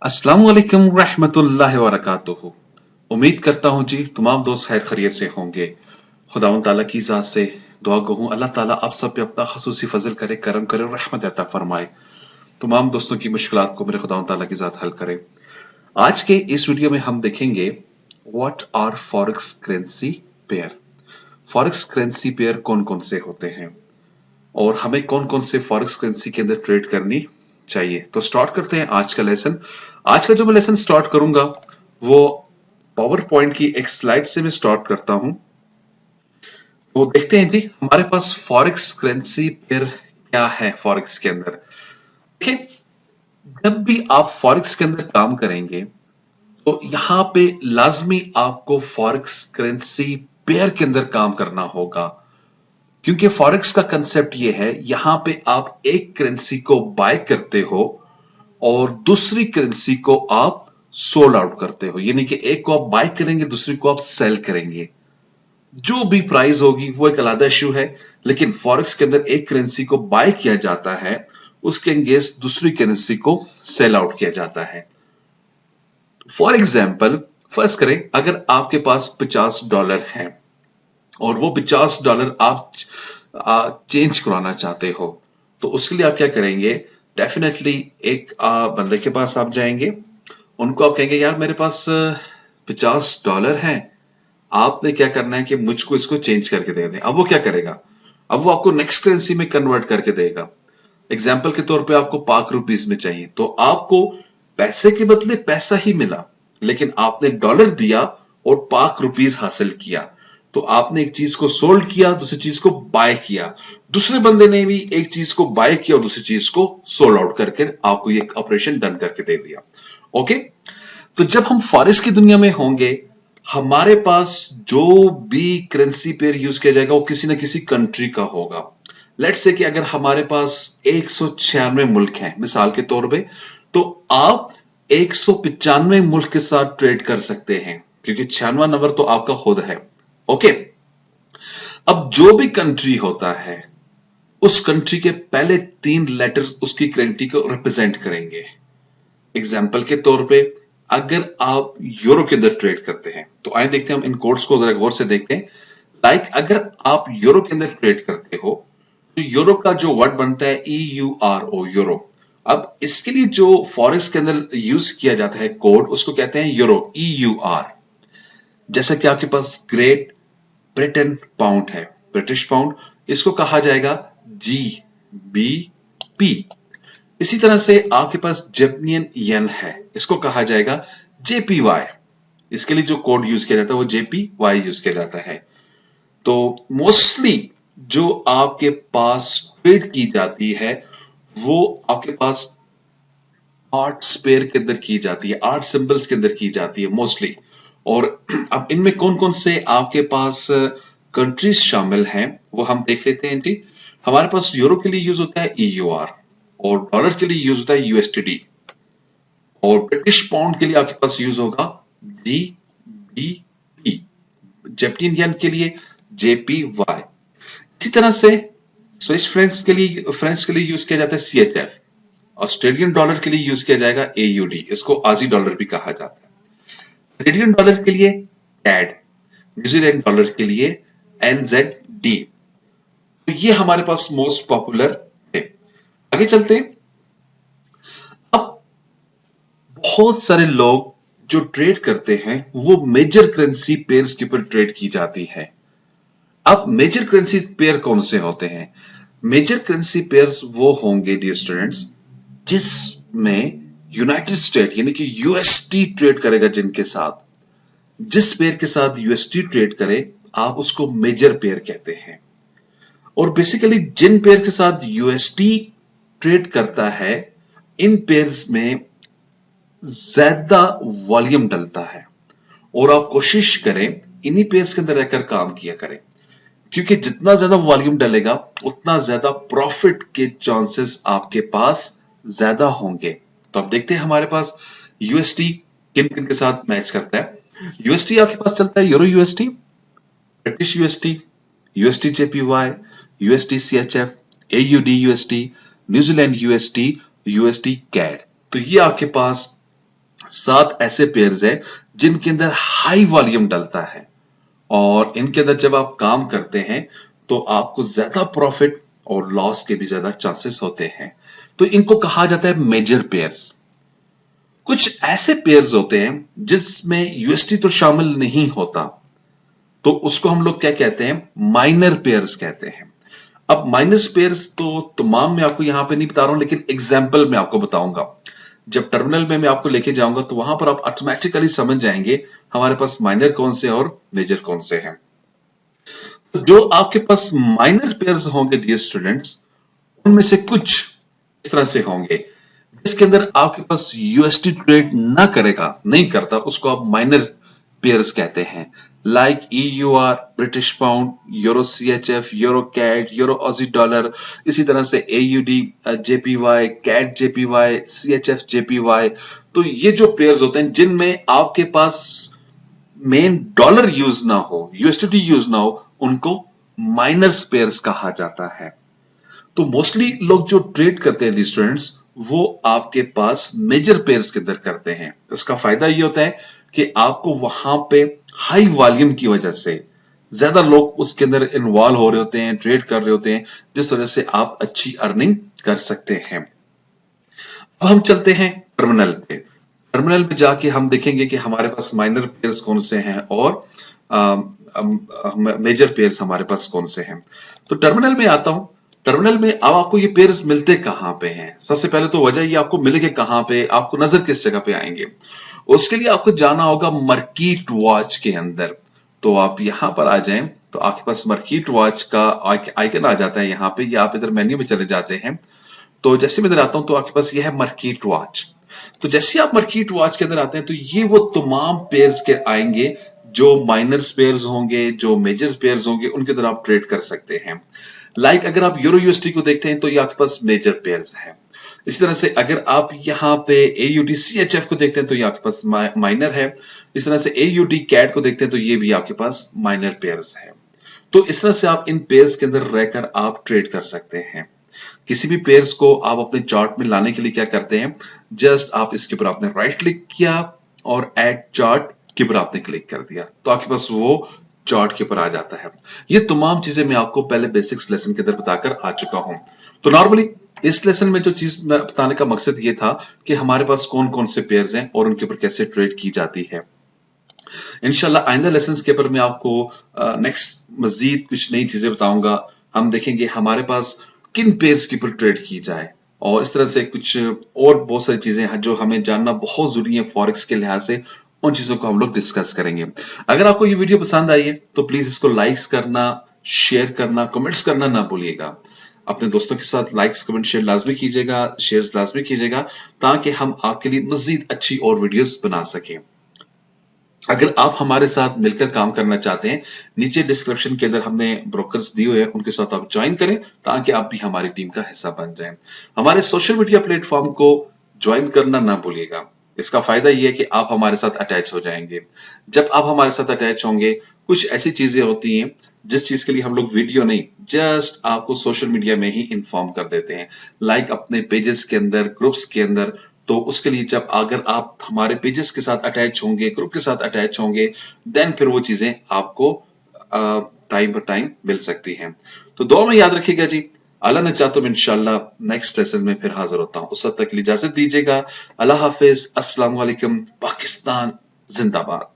अस्सलाम वालेकुम रहमतुल्लाहि व बरकातुहू। उम्मीद करता हूँ जी तमाम दोस्त खैर खैरियत से होंगे। खुदावंद ताला की ज़ात से दुआ गो हूँ अल्लाह ताला आप सब पे अपना खसूसी फजल करे, करम करे और रहमत अता फरमाए। तमाम दोस्तों की मुश्किलात को मेरे खुदावंद ताला की ज़ात हल करे। आज के इस वीडियो में हम देखेंगे what are forex currency pair. Forex currency pair कौन कौन से होते हैं और हमें कौन कौन से फॉरेक्स करेंसी के अंदर ट्रेड करनी चाहिए। तो स्टार्ट करते हैं आज का लेसन। आज का जो मैं लेसन स्टार्ट करूंगा वो पावर पॉइंट की एक स्लाइड से मैं स्टार्ट करता हूं। वो देखते हैं जी हमारे पास फॉरेक्स करेंसी पेयर क्या है फॉरेक्स के अंदर। देखिए, जब भी आप फॉरेक्स के अंदर काम करेंगे तो यहां पे लाजमी आपको फॉरेक्स करेंसी पेयर के अंदर काम करना होगा, क्योंकि फॉरेक्स का कंसेप्ट ये है यहां पे आप एक करेंसी को बाय करते हो और दूसरी करेंसी को आप सोल्ड आउट करते हो, यानी कि एक को आप बाय करेंगे दूसरी को आप सेल करेंगे। जो भी प्राइस होगी वो एक अलग इश्यू है, लेकिन फॉरेक्स के अंदर एक करेंसी को बाय किया जाता है, उसके अगेंस्ट दूसरी करेंसी को सेल आउट किया जाता है। फॉर एग्जाम्पल फर्ज करें अगर आपके पास $50 है और वो $50 आप चेंज करवाना चाहते हो, तो उसके लिए आप क्या करेंगे? डेफिनेटली एक बंदे के पास आप जाएंगे, उनको आप कहेंगे यार मेरे पास $50 है, आपने क्या करना है कि मुझको इसको चेंज करके दे दें। अब वो क्या करेगा? अब वो आपको नेक्स्ट करेंसी में कन्वर्ट करके देगा। एग्जाम्पल के तौर पे आपको पाक रुपीज में चाहिए, तो आपको पैसे के बदले पैसा ही मिला, लेकिन आपने डॉलर दिया और पाक रुपीज हासिल किया। तो आपने एक चीज को सोल्ड किया, दूसरी चीज को बाय किया, दूसरे बंदे ने भी एक चीज को बाय किया और दूसरी चीज को सोल्ड आउट करके आपको ये ऑपरेशन डन करके दे दिया। ओके, तो जब हम फॉरेक्स की दुनिया में होंगे, हमारे पास जो भी करेंसी पेयर यूज किया जाएगा वो किसी ना किसी कंट्री का होगा। लेट्स से कि अगर हमारे पास 196 मुल्क हैं मिसाल के तौर पे, तो आप 195 मुल्क के साथ ट्रेड कर सकते हैं, क्योंकि 96 नंबर तो आपका खुद है। ओके, अब जो भी कंट्री होता है उस कंट्री के पहले 3 लेटर्स उसकी करेंसी को रिप्रेजेंट करेंगे। एग्जाम्पल के तौर पे अगर आप यूरो के अंदर ट्रेड करते हैं, तो आइए देखते हैं हम इन कोड्स को जरा गौर से देखते हैं। अगर आप यूरो के अंदर ट्रेड करते हो तो यूरो का जो वर्ड बनता है EURO, यूरो। अब इसके लिए जो फॉरेक्स के अंदर यूज किया जाता है कोड, उसको कहते हैं यूरो, EUR। जैसा कि आपके पास ग्रेट ब्रिटेन पाउंड है, ब्रिटिश पाउंड, इसको कहा जाएगा GBP। इसी तरह से आपके पास जापानियन येन है, इसको कहा जाएगा JPY। इसके लिए जो कोड यूज किया जाता है वो JPY यूज किया जाता है। तो मोस्टली जो आपके पास ट्रेड की जाती है वो आपके पास 8 स्पेयर के अंदर की जाती है, 8 सिंबल्स के अंदर की जाती है मोस्टली। और अब इनमें कौन कौन से आपके पास कंट्रीज शामिल हैं वो हम देख लेते हैं जी। हमारे पास यूरो के लिए यूज होता है EUR, और डॉलर के लिए यूज होता है USD, और ब्रिटिश पाउंड के लिए आपके पास यूज होगा GBP, जापानियन येन के लिए JPY। इसी तरह से स्विस फ्रेंच के लिए यूज किया जाता है CHF, ऑस्ट्रेलियन डॉलर के लिए यूज किया जाएगा AUD, इसको आजी डॉलर भी कहा जाता है। कैनेडियन डॉलर के लिए CAD, न्यूजीलैंड डॉलर के लिए NZD। तो ये हमारे पास मोस्ट पॉपुलर है। आगे चलते हैं। अब बहुत सारे लोग जो ट्रेड करते हैं वो मेजर करेंसी पेयर्स के ऊपर ट्रेड की जाती है। अब मेजर करेंसी पेयर कौन से होते हैं? मेजर करेंसी पेयर्स वो होंगे डियर स्टूडेंट्स जिसमें यूनाइटेड स्टेट यानी कि USD ट्रेड करेगा, जिनके साथ जिस पेयर के साथ USD ट्रेड करे आप उसको मेजर पेयर कहते हैं। और बेसिकली जिन पेयर के साथ USD ट्रेड करता है इन पेयर्स में ज्यादा वॉल्यूम डलता है, और आप कोशिश करें इन्हीं पेयर्स के अंदर रहकर काम किया करें, क्योंकि जितना ज्यादा वॉल्यूम डलेगा उतना ज्यादा प्रॉफिट के चांसेस आपके पास ज्यादा होंगे। तो अब देखते हैं हमारे पास USD किन किन के साथ मैच करता है। USD आपके पास चलता है euro USD, British USD, USD JPY, USD CHF, AUD USD, New Zealand USD, USD CAD। तो ये आपके पास 7 ऐसे पेयर्स है जिनके अंदर हाई वॉल्यूम डलता है, और इनके अंदर जब आप काम करते हैं तो आपको ज्यादा प्रॉफिट और लॉस के भी ज्यादा चांसेस होते हैं। तो इनको कहा जाता है मेजर पेयर्स। कुछ ऐसे पेयर्स होते हैं जिसमें यूएसटी तो शामिल नहीं होता, तो उसको हम लोग क्या कहते हैं, माइनर पेयर्स कहते हैं। अब माइनर पेयर्स तो तमाम मैं आपको यहां पे नहीं बता रहा हूं, लेकिन एग्जाम्पल मैं आपको बताऊंगा। जब टर्मिनल में मैं आपको लेके जाऊंगा तो वहां पर आप ऑटोमेटिकली समझ जाएंगे हमारे पास माइनर कौन से और मेजर कौन से हैं। तो जो आपके पास माइनर पेयर्स होंगे डियर स्टूडेंट्स, उनमें से कुछ इस तरह से होंगे जिसके अंदर आपके पास यूएसडी ट्रेड ना करेगा, नहीं करता, उसको आप माइनर पेयर्स कहते हैं। Like EUR, British pound, euro CHF, euro CAD, euro Aussie dollar, इसी तरह से AUD JPY, CAD JPY, CHF JPY. तो ये जो पेयर्स होते हैं जिनमें आपके पास मेन डॉलर यूज ना हो, यूएसडी यूज ना हो, उनको माइनर पेयर्स कहा जाता है। तो मोस्टली लोग जो ट्रेड करते हैं स्टूडेंट्स, वो आपके पास मेजर पेयर्स के अंदर करते हैं। इसका फायदा ये होता है कि आपको वहां पे हाई वॉल्यूम की वजह से ज्यादा लोग उसके अंदर इन्वॉल्व हो रहे होते हैं, ट्रेड कर रहे होते हैं, जिस वजह से आप अच्छी अर्निंग कर सकते हैं। अब हम चलते हैं टर्मिनल पे। टर्मिनल पे जाके हम देखेंगे कि हमारे पास माइनर पेयर्स कौन से हैं और मेजर पेयर्स हमारे पास कौन से हैं। तो टर्मिनल में आता हूं। टर्मिनल में अब आपको ये पेयर्स मिलते कहां पे हैं? सबसे पहले तो वजह ये आपको मिलेंगे कहां पे, आपको नजर किस जगह पे आएंगे। उसके लिए आपको जाना होगा मार्केट वॉच के अंदर। तो आप यहां पर आ जाएं तो आपके पास मार्केट वॉच का आइकन आ जाता है यहाँ पे, या आप इधर मेन्यू में चले जाते हैं। तो जैसे मैं इधर आता हूं तो आपके पास यह है मार्केट वॉच। तो जैसे आप मार्केट वॉच के अंदर आते हैं तो ये वो तमाम पेयर्स के आएंगे जो माइनर पेयर्स होंगे, जो मेजर पेयर्स होंगे, उनके अंदर आप ट्रेड कर सकते हैं। लाइक अगर आप यूरो यूएसडी को देखते हैं तो ये आपके पास मेजर पेयर्स है। इसी तरह से अगर आप यहाँ पे एयूडी सीएचएफ को देखते हैं तो ये आपके पास माइनर है। इस तरह से एयूडी कैट को देखते हैं तो ये भी आपके पास माइनर पेयर्स है। तो इस तरह से आप इन पेयर्स के अंदर रहकर आप ट्रेड कर सकते हैं। किसी भी पेयर्स को आप अपने चार्ट में लाने के लिए क्या करते हैं, जस्ट आप इसके ऊपर आपने राइट क्लिक किया और ऐड चार्ट के ऊपर आपने क्लिक कर दिया तो आपके पास वो चार्ट के ऊपर आ जाता है। ये तमाम चीजें मैं आपको पहले बेसिक्स लेसन के अंदर बताकर आ चुका हूं। तो नॉर्मली इस लेसन में जो चीज बताने का मकसद ये था कि हमारे पास कौन कौन से पेयर्स हैं और उनके ऊपर कैसे ट्रेड की जाती है। इंशाल्लाह आइंदा लेसन्स के ऊपर मैं आपको नेक्स्ट मजीद कुछ नई चीजें बताऊंगा। हम देखेंगे हमारे पास किन पेयर्स के ऊपर ट्रेड की जाए, और इस तरह से कुछ और बहुत सारी चीजें हैं जो हमें जानना बहुत जरूरी है फॉरेक्स के लिहाज से। उन चीजों को हम लोग डिस्कस करेंगे। अगर आपको ये वीडियो पसंद आई है तो प्लीज इसको लाइक्स करना, शेयर करना, कमेंट्स करना ना भूलिएगा। अपने दोस्तों के साथ लाइक्स कमेंट शेयर लाजमी कीजिएगा, शेयर लाजमी कीजिएगा, ताकि हम आपके लिए मजीद अच्छी और वीडियोस बना सकें। अगर आप हमारे साथ मिलकर काम करना चाहते हैं, नीचे डिस्क्रिप्शन के अंदर हमने ब्रोकर्स दिए हुए हैं, उनके साथ आप ज्वाइन करें ताकि आप भी हमारी टीम का हिस्सा बन जाएं। हमारे सोशल मीडिया प्लेटफॉर्म को ज्वाइन करना ना भूलिएगा। इसका फायदा यह है कि आप हमारे साथ अटैच हो जाएंगे। जब आप हमारे साथ अटैच होंगे, कुछ ऐसी चीजें होती हैं जिस चीज के लिए हम लोग वीडियो नहीं, जस्ट आपको सोशल मीडिया में ही इन्फॉर्म कर देते हैं, लाइक अपने पेजेस के अंदर, ग्रुप्स के अंदर। तो उसके लिए जब अगर आप हमारे पेजेस के साथ अटैच होंगे, ग्रुप के साथ अटैच होंगे, देन फिर वो चीजें आपको टाइम पर टाइम मिल सकती हैं। तो दुआ में याद रखिएगा जी। अल्लाह ने चाह तो इंशाल्लाह नेक्स्ट लेसन में फिर हाजिर होता हूं। उस वक्त तक के लिए इजाजत दीजिएगा। अल्लाह हाफिज। अस्सलाम वालेकुम। पाकिस्तान जिंदाबाद।